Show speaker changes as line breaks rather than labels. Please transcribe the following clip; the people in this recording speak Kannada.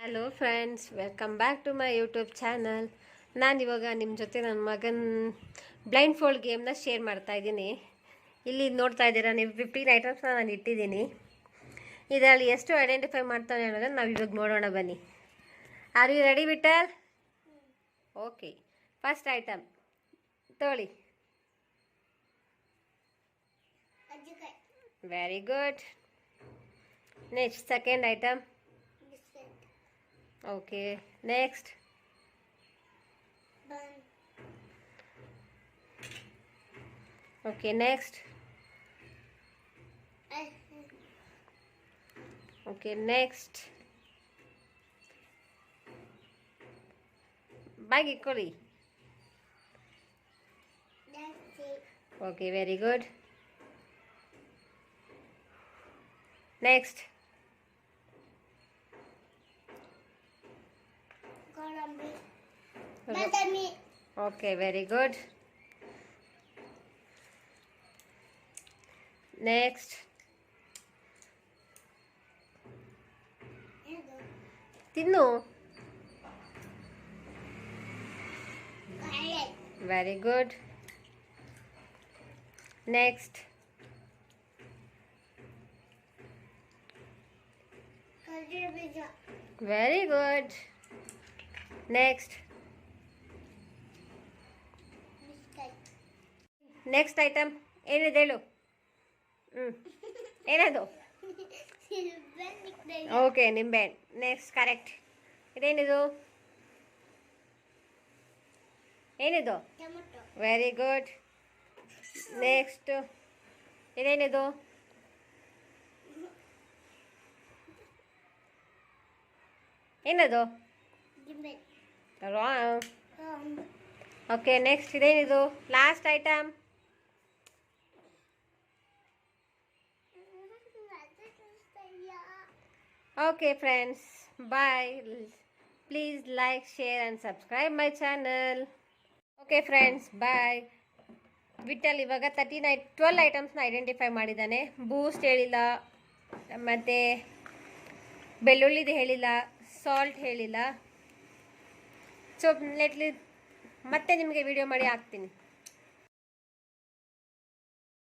Hello friends, welcome back to my YouTube channel. ನಾನಿವಾಗ ನಿಮ್ಮ ಜೊತೆ ನನ್ನ ಮಗನ ಬ್ಲೈಂಡ್ ಫೋಲ್ಡ್ ಗೇಮ್ನ ಶೇರ್ ಮಾಡ್ತಾ ಇದ್ದೀನಿ. ಇಲ್ಲಿ ನೋಡ್ತಾ ಇದ್ದೀರಾ ನೀವು 15 ಐಟಮ್ಸ್ನ ನಾನು ಇಟ್ಟಿದ್ದೀನಿ. ಇದರಲ್ಲಿ ಎಷ್ಟು ಐಡೆಂಟಿಫೈ ಮಾಡ್ತಾನೆ ಅನ್ನೋದನ್ನು ನಾವು ಇವಾಗ ನೋಡೋಣ ಬನ್ನಿ. Are you ready Vitthal? Okay, first item ತೋಳಿ. Very good. Next second item. Okay, next.
Bun.
Okay, next. Okay, next. Bag equally.
That's it.
Okay, very good. Next.
Madami.
Okay, very good. Next. Tinnu. Very good. Next. Very good. Next. Next item ಏನಿದೆ ಹೇಳು. ಏನದು? ಓಕೆ, ನಿಂಬೆಹಣ್ಣು. Next, correct. ಇದೇನಿದು? ಏನಿದು? Very good. ನೆಕ್ಸ್ಟ್, ಇದೇನಿದು? ಏನದು? ರಾಂಗ್. ಓಕೆ, ನೆಕ್ಸ್ಟ್ ಇದೇನಿದು? Last item. Okay friends, bye. Please like, share and subscribe my channel. Okay friends, bye. Vithal ಇವಾಗ 12 ಐಟಮ್ಸ್ನ ಐಡೆಂಟಿಫೈ ಮಾಡಿದ್ದಾನೆ. ಬೂಸ್ಟ್ ಹೇಳಿಲ್ಲ, ಮತ್ತು ಬೆಳ್ಳುಳ್ಳಿದು ಹೇಳಿಲ್ಲ, ಸಾಲ್ಟ್ ಹೇಳಿಲ್ಲ. ಸೊ ಮತ್ತೆ ನಿಮಗೆ ವಿಡಿಯೋ ಮಾಡಿ ಹಾಕ್ತೀನಿ.